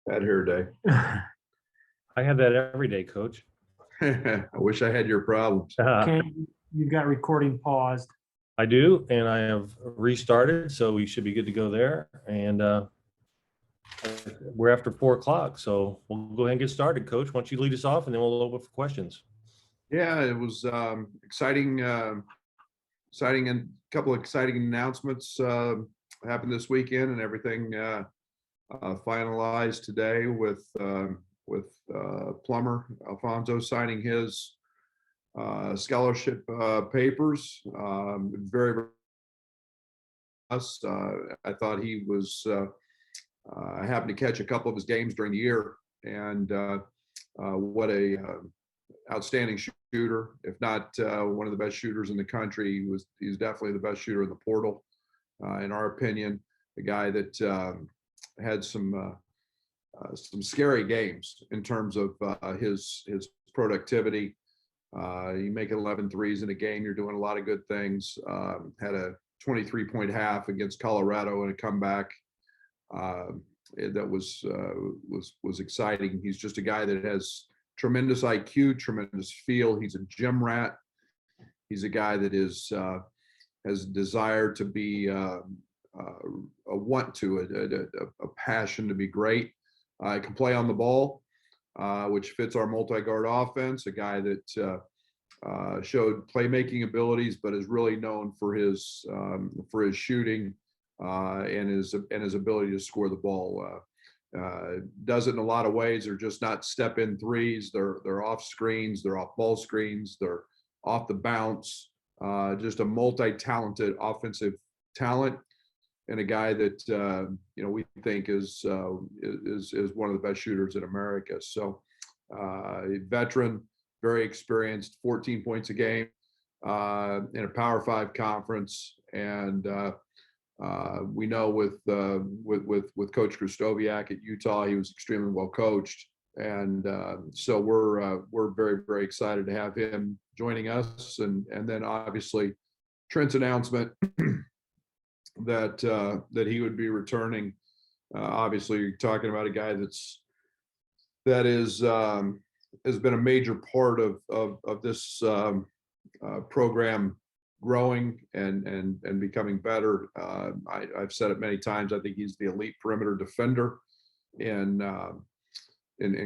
Bad hair day. I have that every day, Coach. I wish I had your problems. Okay, you've got recording paused. I do, and I have restarted, so we should be good to go there. And we're after 4:00, so we'll go ahead and get started. Coach, why don't you lead us off, and then we'll open for questions. Yeah, it was exciting, exciting, and a couple of exciting announcements happened this weekend, and everything finalized today with Plummer Alfonso signing his scholarship papers. Very, very us. I thought he was. I happened to catch a couple of his games during the year, and what a outstanding shooter, if not one of the best shooters in the country. He's definitely the best shooter in the portal, in our opinion. A guy that had some scary games in terms of his productivity. You make 11 threes in a game, you're doing a lot of good things. Had a 23-point half against Colorado in a comeback. That was exciting. He's just a guy that has tremendous IQ, tremendous feel. He's a gym rat. He's a guy that has a desire to be a passion to be great. Can play on the ball, which fits our multi-guard offense. A guy that showed playmaking abilities, but is really known for his shooting and his ability to score the ball. Does it in a lot of ways. They're just not step-in threes. They're off screens. They're off ball screens. They're off the bounce. Just a multi-talented offensive talent, and a guy that we think is one of the best shooters in America. So, a veteran, very experienced, 14 points a game in a Power 5 conference, and we know with Coach Krzysztofiak at Utah, he was extremely well coached, and so we're very, very excited to have him joining us, and then obviously Trent's announcement that he would be returning. Obviously, you're talking about a guy that has been a major part of this program growing and becoming better. I've said it many times. I think he's the elite perimeter defender in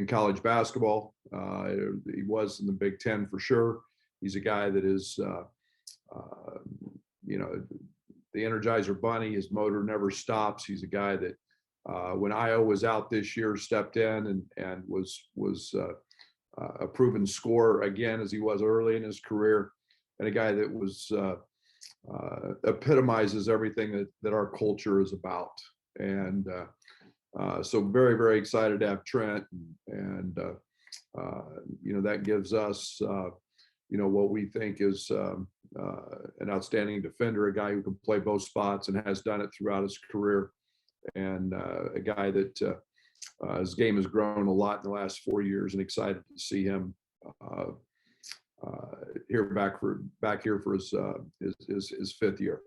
college basketball. He was in the Big Ten for sure. He's a guy that is, the Energizer Bunny. His motor never stops. He's a guy that, when Io was out this year, stepped in and was a proven scorer again, as he was early in his career, and a guy that was epitomizes everything that our culture is about. And so very, very excited to have Trent, and that gives us what we think is an outstanding defender, a guy who can play both spots and has done it throughout his career, and a guy that his game has grown a lot in the last 4 years, and excited to see him back here for his fifth year.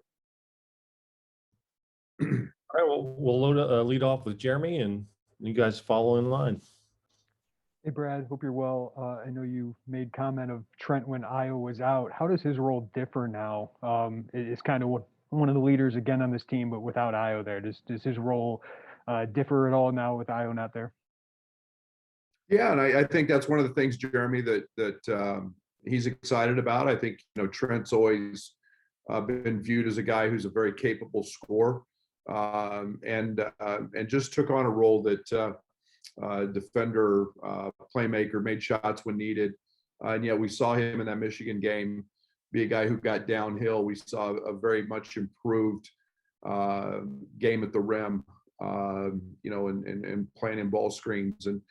All right, well, we'll lead off with Jeremy, and you guys follow in line. Hey, Brad, hope you're well. I know you made comment of Trent when Io was out. How does his role differ now? It's kind of one of the leaders again on this team, but without Io there. Does his role differ at all now with Io not there? Yeah, and I think that's one of the things, Jeremy, that he's excited about. I think Trent's always been viewed as a guy who's a very capable scorer, and just took on a role that defender, playmaker, made shots when needed. And yet we saw him in that Michigan game be a guy who got downhill. We saw a very much improved game at the rim, and playing in ball screens. And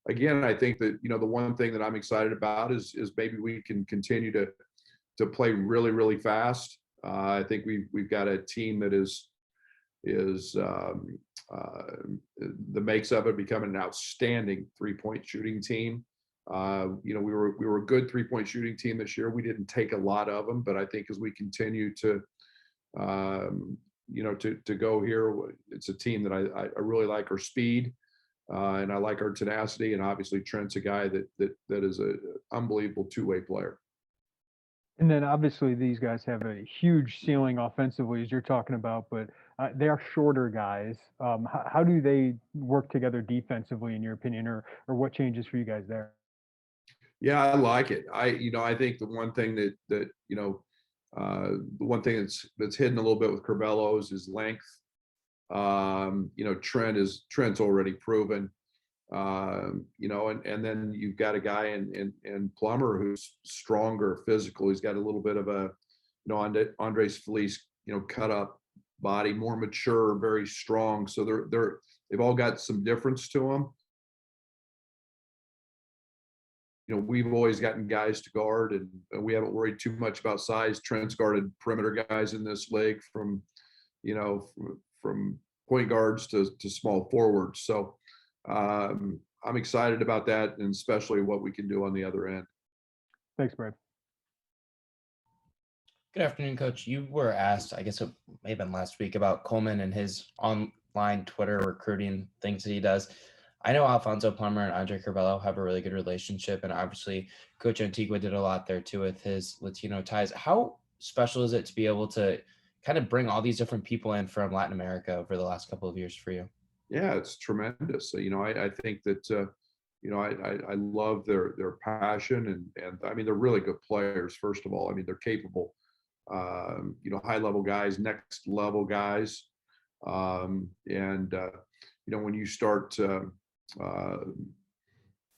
again, I think that the one thing that I'm excited about is maybe we can continue to play really, really fast. I think we've got a team that is the makes of it becoming an outstanding 3-point shooting team. We were a good 3-point shooting team this year. We didn't take a lot of them, but I think as we continue to to go here. It's a team that I really like our speed, and I like our tenacity. And obviously Trent's a guy that is a unbelievable two-way player. And then obviously these guys have a huge ceiling offensively, as you're talking about, but they are shorter guys. How do they work together defensively, in your opinion, or what changes for you guys there? Yeah, I like it. I think the one thing that the one thing that's hidden a little bit with Curbelo is his length. Trent's already proven. And then you've got a guy in Plummer who's stronger, physical. He's got a little bit of a, Andres Felice, cut up body, more mature, very strong. So they've all got some difference to them. We've always gotten guys to guard, and we haven't worried too much about size. Trent's guarded perimeter guys in this league from point guards to small forwards. So I'm excited about that, and especially what we can do on the other end. Thanks, Brad. Good afternoon, Coach. You were asked, I guess it may have been last week, about Coleman and his online Twitter recruiting things that he does. I know Alfonso Plummer and Andre Curbelo have a really good relationship, and obviously Coach Antigua did a lot there too with his Latino ties. How special is it to be able to kind of bring all these different people in from Latin America over the last couple of years for you? Yeah, it's tremendous. I think that I love their passion, and I mean, they're really good players. First of all, I mean, they're capable, high level guys, next level guys, when you start,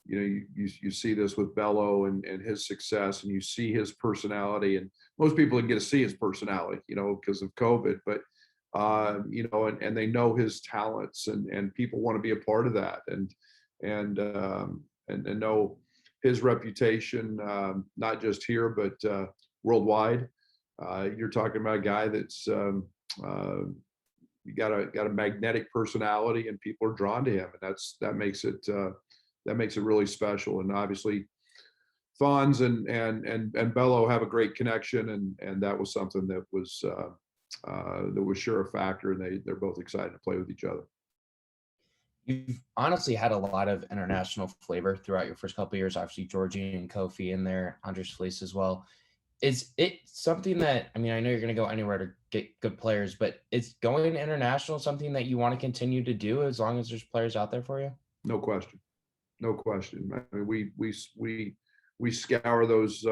you see this with Bello and his success, and you see his personality, and most people didn't get to see his personality, because of COVID, but and they know his talents, and people want to be a part of that, and know his reputation, not just here, but worldwide. You're talking about a guy that's got a magnetic personality, and people are drawn to him, and that makes it really special. And obviously Fonz and Bello have a great connection, and that was something that was sure a factor, and they're both excited to play with each other. You've honestly had a lot of international flavor throughout your first couple of years. Obviously Georgie and Kofi in there, Andres Felice as well. Is it something that, I mean, I know you're going to go anywhere to get good players, but is going international something that you want to continue to do as long as there's players out there for you? No question. I mean, we scour those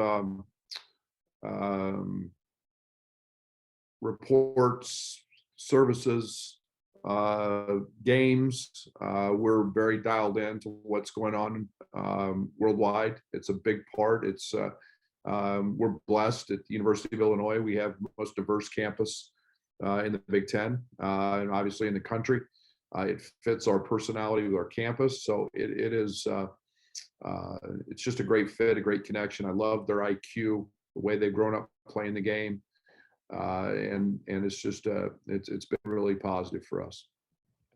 reports, services, games. We're very dialed into what's going on worldwide. It's a big part. We're blessed at the University of Illinois. We have the most diverse campus in the Big Ten, and obviously in the country. It fits our personality with our campus, so it is. It's just a great fit, a great connection. I love their IQ, the way they've grown up playing the game, and it's just it's been really positive for us.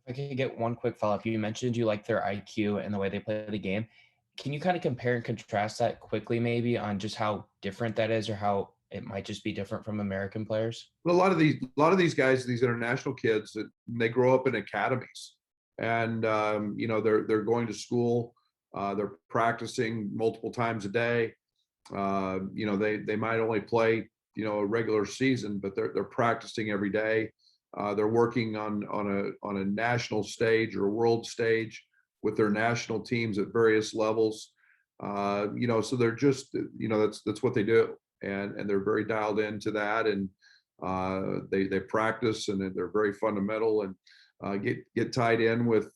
If I could get one quick follow-up, you mentioned you like their IQ and the way they play the game. Can you kind of compare and contrast that quickly, maybe, on just how different that is, or how it might just be different from American players? Well, a lot of these guys, these international kids, they grow up in academies, and they're going to school, they're practicing multiple times a day. They might only play a regular season, but they're practicing every day. They're working on a national stage or a world stage with their national teams at various levels. So they're just, that's what they do. And they're very dialed into that. And they practice, and they're very fundamental, and get tied in with,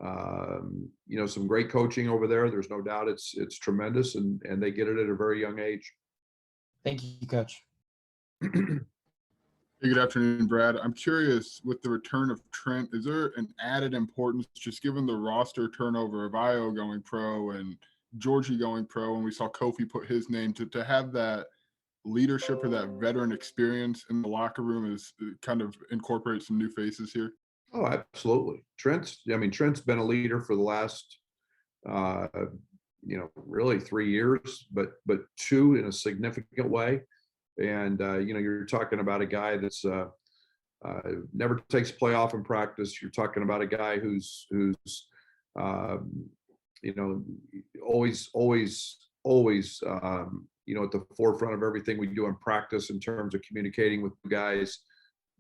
some great coaching over there. There's no doubt it's tremendous, and they get it at a very young age. Thank you, Coach. Hey, good afternoon, Brad. I'm curious, with the return of Trent, is there an added importance, just given the roster turnover of Ayo going pro and Georgie going pro, and we saw Kofi put his name, to have that leadership or that veteran experience in the locker room, is kind of incorporate some new faces here? Oh, absolutely. Trent's been a leader for the last, really 3 years, but 2 in a significant way. And, you're talking about a guy that's never takes a play off in practice. You're talking about a guy who's you know, always you know, at the forefront of everything we do in practice in terms of communicating with guys,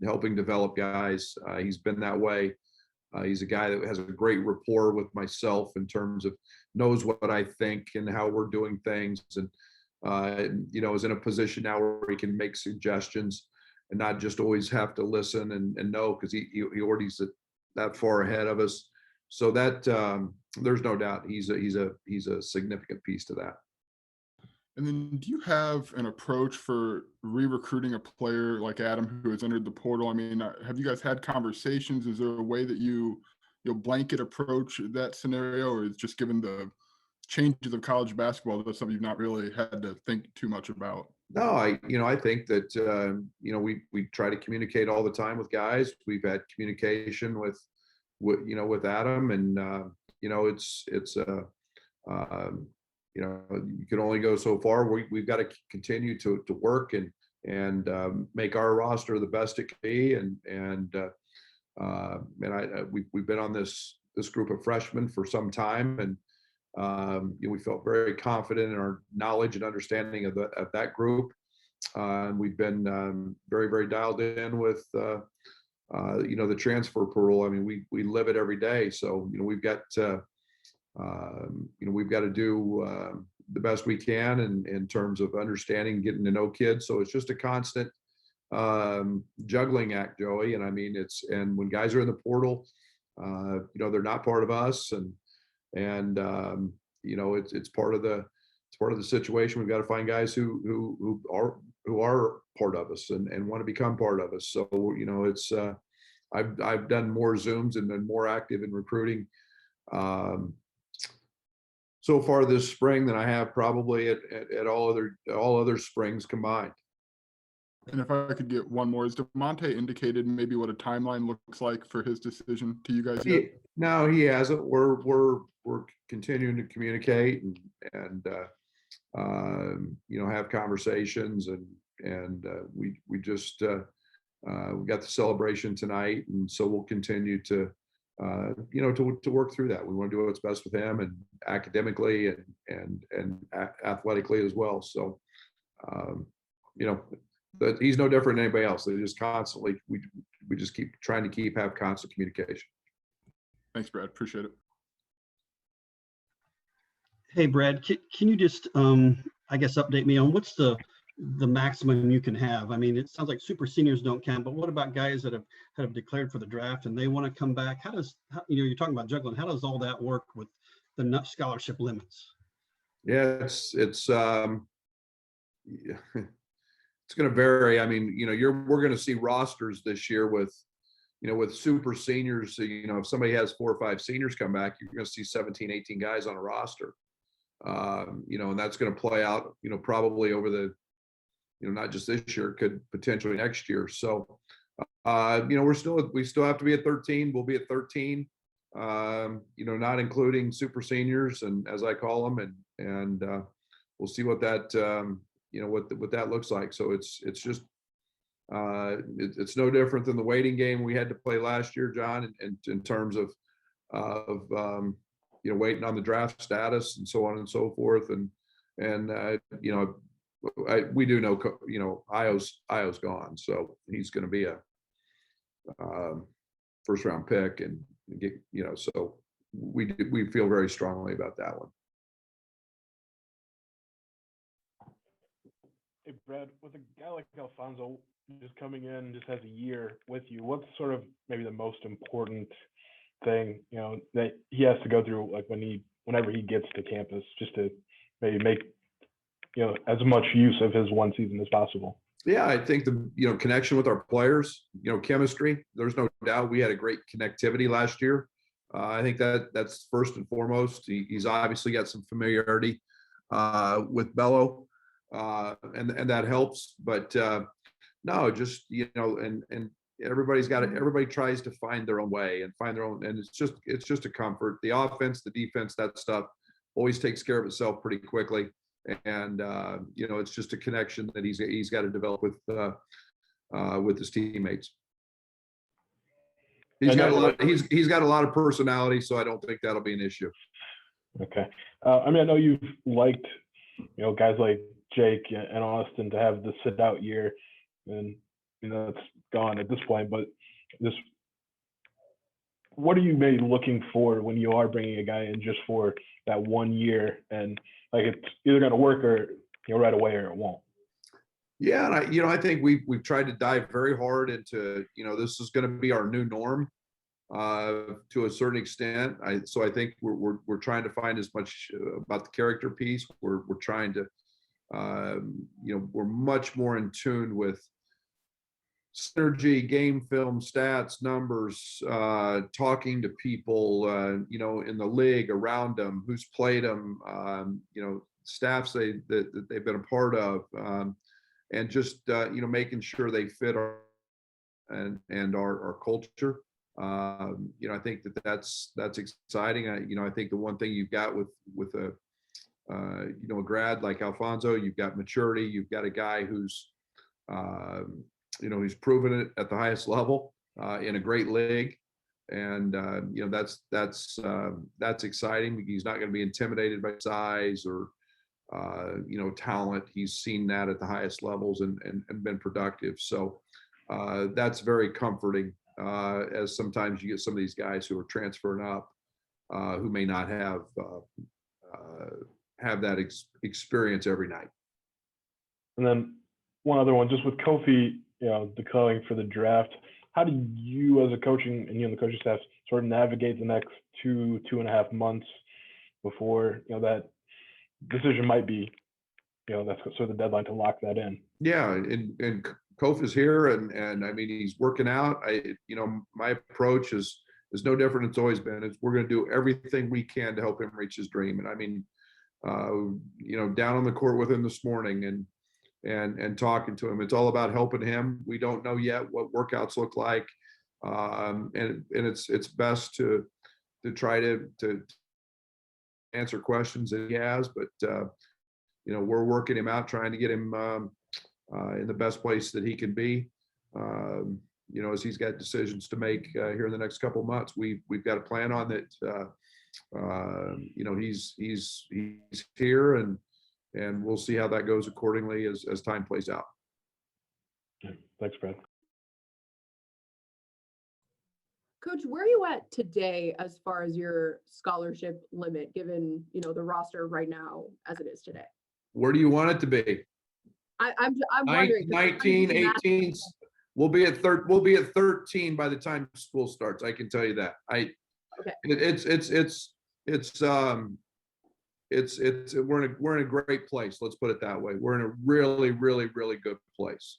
helping develop guys. He's been that way. He's a guy that has a great rapport with myself in terms of knows what I think and how we're doing things, and you know, is in a position now where he can make suggestions and not just always have to listen and know, because he already's that far ahead of us. So that there's no doubt he's a significant piece to that. And then do you have an approach for re-recruiting a player like Adam who has entered the portal? I mean, have you guys had conversations? Is there a way that you'll blanket approach that scenario, or is just given the changes of college basketball, that's something you've not really had to think too much about? No, I think that you know, we try to communicate all the time with guys. We've had communication with with Adam, and you know, it's you know, you can only go so far. We've got to continue to work and make our roster the best it can be. And we've been on this group of freshmen for some time, and you know, we felt very confident in our knowledge and understanding of that group. And we've been very dialed in with you know, the transfer portal. I mean, we live it every day. So you know, we've got you know, we've got to do the best we can in terms of understanding, getting to know kids. So it's just a constant juggling act, Joey. And I mean, and when guys are in the portal, you know, they're not part of us, and you know, it's part of the situation. We've got to find guys who are part of us and want to become part of us. So you know, it's I've done more Zooms and been more active in recruiting so far this spring than I have probably at all other springs combined. And if I could get one more, is DeMonte indicated maybe what a timeline looks like for his decision to you guys yet? No, he hasn't. We're continuing to communicate and you know, have conversations, and we just we got the celebration tonight, and so we'll continue to you know, to work through that. We want to do what's best with him, and academically and athletically as well. So you know, but he's no different than anybody else. They just constantly, we just keep trying to have constant communication. Thanks, Brad. Appreciate it. Hey, Brad, can you just, I guess, update me on what's the maximum you can have? I mean, it sounds like super seniors don't count, but what about guys that have declared for the draft and they want to come back? How, you know, you're talking about juggling. How does all that work with the scholarship limits? Yeah, it's it's going to vary. I mean, you know, we're going to see rosters this year with, you know, with super seniors. So, you know, if somebody has 4 or 5 seniors come back, you're going to see 17, 18 guys on a roster. You know, and that's going to play out, you know, probably over the, you know, not just this year, could potentially next year. So, you know, we still have to be at 13. We'll be at 13. You know, not including super seniors, and as I call them, and we'll see what that you know, what that looks like. So it's just it's no different than the waiting game we had to play last year, John, in terms of you know, waiting on the draft status and so on and so forth. And you know, we do know, you know, Io's gone, so he's going to be a first round pick, and get, you know, so we feel very strongly about that one. Hey, Brad, with a guy like Alfonso just coming in, just has a year with you, what's sort of maybe the most important thing, you know, that he has to go through, like whenever he gets to campus, just to maybe make, you know, as much use of his one season as possible? Yeah, I think you know, connection with our players, you know, chemistry. There's no doubt we had a great connectivity last year. I think that's first and foremost. He's obviously got some familiarity with Bello, and that helps. But no, just, you know, and everybody tries to find their own way and find their own, and it's just a comfort. The offense, the defense, that stuff always takes care of itself pretty quickly. And you know, it's just a connection that he's got to develop with his teammates. He's I got a know, lot. He's got a lot of personality, so I don't think that'll be an issue. Okay. I mean, I know you've liked, guys like Jake and Austin to have the sit out year, and it's gone at this point. But this, what are you maybe looking for when you are bringing a guy in just for that 1 year, and like it's either going to work or right away or it won't? Yeah, and I think we've tried to dive very hard into this is going to be our new norm to a certain extent. So I think we're trying to find as much about the character piece. We're trying to we're much more in tune with synergy, game film, stats, numbers, talking to people, in the league around them, who's played them, staffs that they've been a part of, and just making sure they fit our culture. I think that's exciting. I think the one thing you've got with a a grad like Alfonso, you've got maturity. You've got a guy who's he's proven it at the highest level in a great league, and that's exciting. He's not going to be intimidated by size or talent. He's seen that at the highest levels and been productive. So that's very comforting. As sometimes you get some of these guys who are transferring up who may not have that experience every night. And then one other one, just with Kofi, declaring for the draft, how do you as a coaching and you and the coaching staff sort of navigate the next 2.5 months before, that decision might be, that's sort of the deadline to lock that in? Yeah. And Kof is here and I mean, he's working out. My approach is no different. It's always been, we're going to do everything we can to help him reach his dream. And I mean, down on the court with him this morning and talking to him, it's all about helping him. We don't know yet what workouts look like. And it's best to try to answer questions that he has, but we're working him out, trying to get him in the best place that he can be. As he's got decisions to make here in the next couple of months, we've got a plan on that. He's here, and we'll see how that goes accordingly as time plays out. Thanks, Brad. Coach, where are you at today as far as your scholarship limit, given the roster right now as it is today? Where do you want it to be? I'm wondering. 19, 18. We'll be at 13 by the time school starts. I can tell you that. Okay. We're in a great place. Let's put it that way. We're in a really, really, really good place.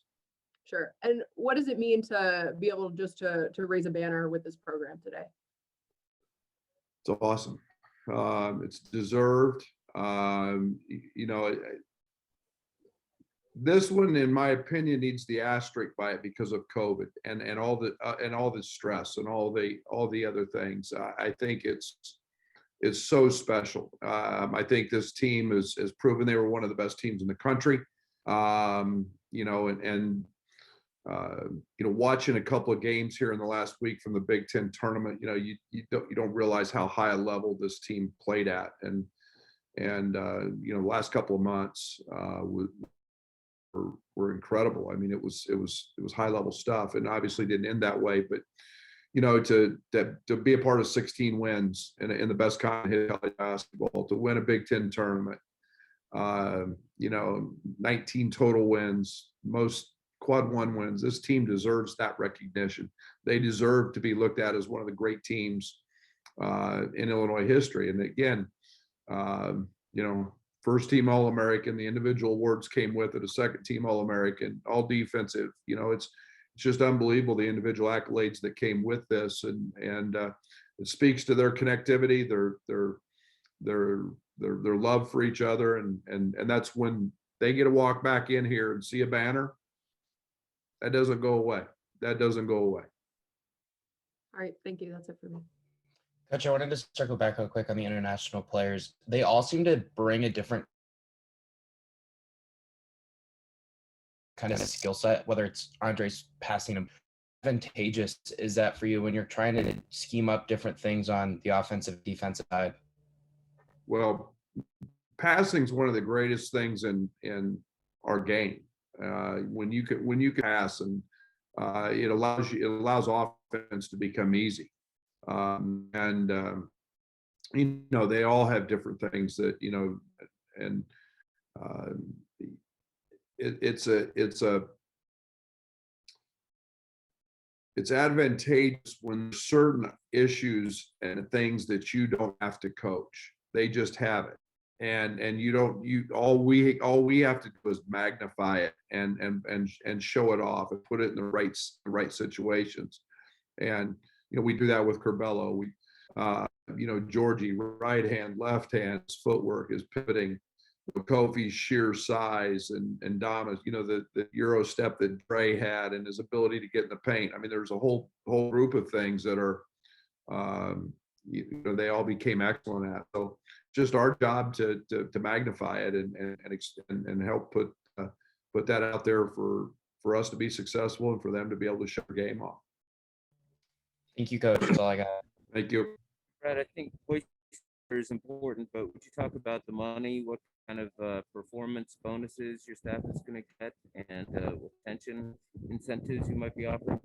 Sure. And what does it mean to be able just to raise a banner with this program today? It's awesome. It's deserved. This one, in my opinion, needs the asterisk by it because of COVID and all the stress and all the other things. I think it's so special. I think this team has proven they were one of the best teams in the country. Watching a couple of games here in the last week from the Big Ten tournament, you don't realize how high a level this team played at, and the last couple of months were incredible. I mean, it was high level stuff, and obviously didn't end that way. But to be a part of 16 wins in the best kind of basketball, to win a Big Ten tournament, 19 total wins, most quad one wins. This team deserves that recognition. They deserve to be looked at as one of the great teams in Illinois history. And again, first team All-American, the individual awards came with it, a second team All-American, all defensive. It's just unbelievable, the individual accolades that came with this. And it speaks to their connectivity, their love for each other. And that's when they get to walk back in here and see a banner. That doesn't go away. That doesn't go away. All right. Thank you. That's it for me. Coach, I wanted to circle back real quick on the international players. They all seem to bring a different kind of skill set, whether it's Andre's passing him advantageous is that for you when you're trying to scheme up different things on the offensive defensive side? Well, passing is one of the greatest things in our game. When you can pass, and it allows offense to become easy. They all have different things that, and it's advantageous when certain issues and things that you don't have to coach. They just have it. And all we have to do is magnify it and show it off and put it in the right situations. And we do that with Curbelo. Georgie, right hand, left hand, his footwork is pivoting. Kofi's sheer size and dominance, the Euro step that Dre had and his ability to get in the paint. I mean, there's a whole group of things that are, they all became excellent at. So just our job to magnify it and help put that out there for us to be successful and for them to be able to show their game off. Thank you, Coach. That's all I got. Thank you. Brad, I think voice is important, but would you talk about the money? What kind of performance bonuses your staff is going to get, and what pension incentives you might be offering?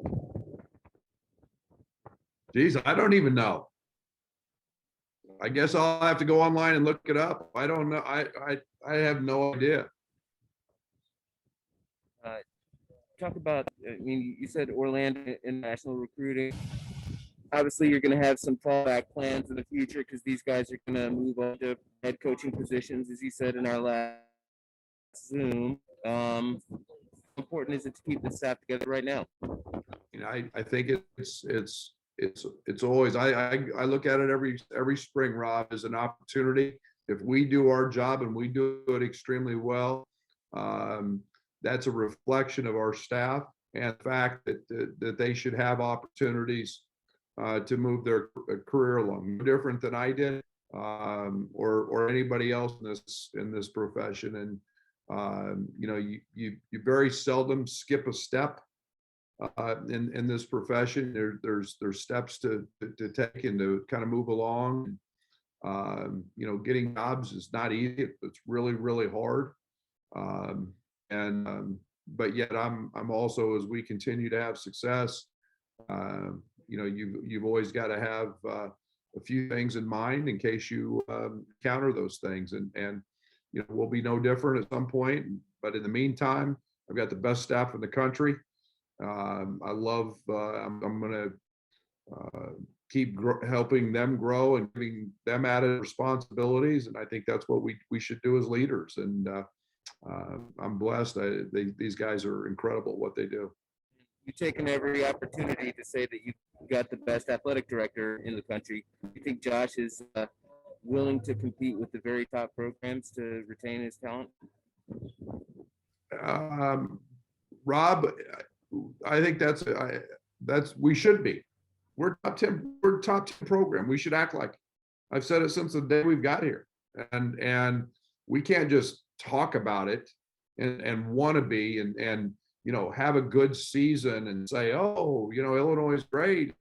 Geez, I don't even know. I guess I'll have to go online and look it up. I don't know. I have no idea. Talk about, you said Orlando international recruiting. Obviously, you're going to have some fallback plans in the future because these guys are going to move on to head coaching positions, as you said in our last Zoom. How important is it to keep the staff together right now? I think it's always, I look at it every spring, Rob, as an opportunity. If we do our job and we do it extremely well, that's a reflection of our staff and the fact that they should have opportunities to move their career along. No different than I did, or anybody else in this profession. And you very seldom skip a step in this profession. There's steps to take and to kind of move along. Getting jobs is not easy. It's really, really hard. But yet I'm also, as we continue to have success, you've always got to have a few things in mind in case you counter those things, and we'll be no different at some point. But in the meantime, I've got the best staff in the country. I love. I'm going to keep helping them grow and giving them added responsibilities, and I think that's what we should do as leaders. And I'm blessed. These guys are incredible at what they do. You've taken every opportunity to say that you've got the best athletic director in the country. Do you think Josh is willing to compete with the very top programs to retain his talent? Rob, I think that's we should be. We're top 10. We're top 10 program. We should act like it. I've said it since the day we've got here, and we can't just talk about it and want to be and have a good season and say, oh, Illinois is great,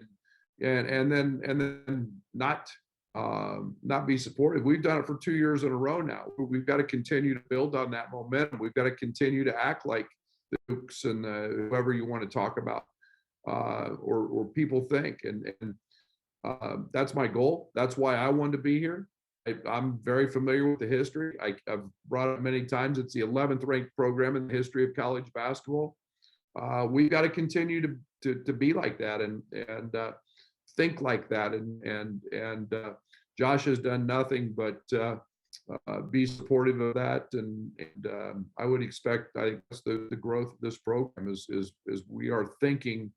and then not be supportive. We've done it for 2 years in a row now. We've got to continue to build on that momentum. We've got to continue to act like the Dukes and whoever you want to talk about, or people think, and that's my goal. That's why I wanted to be here. I'm very familiar with the history. I've brought it many times. It's the 11th ranked program in the history of college basketball. We've got to continue to be like that and think like that. And Josh has done nothing but be supportive of that. And I would expect, I think that's the growth of this program is we are thinking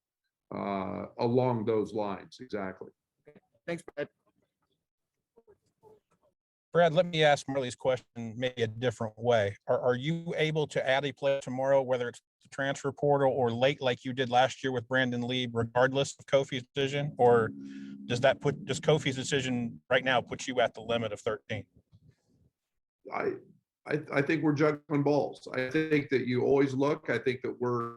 along those lines. Exactly. Thanks, Brad. Brad, let me ask Marley's question maybe a different way. Are you able to add a player tomorrow, whether it's the transfer portal or late like you did last year with Brandon Lee, regardless of Kofi's decision? Or does Kofi's decision right now put you at the limit of 13? I think we're juggling balls. I think that you always look. I think that we're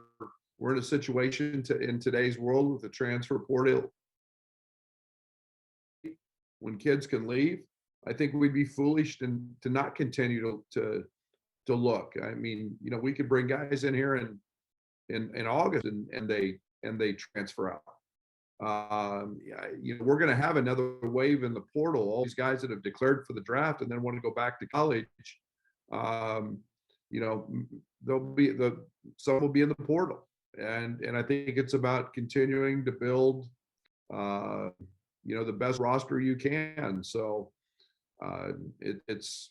we're in a situation in today's world with the transfer portal. When kids can leave, I think we'd be foolish to not continue to look. I mean, you know, we could bring guys in here in August and they transfer out. Yeah, you know, we're going to have another wave in the portal. All these guys that have declared for the draft and then want to go back to college. You know, some will be in the portal, and I think it's about continuing to build, you know, the best roster you can. So it's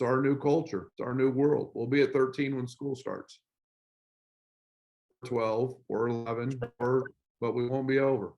our new culture. It's our new world. We'll be at 13 when school starts. 12 or 11 but we won't be over.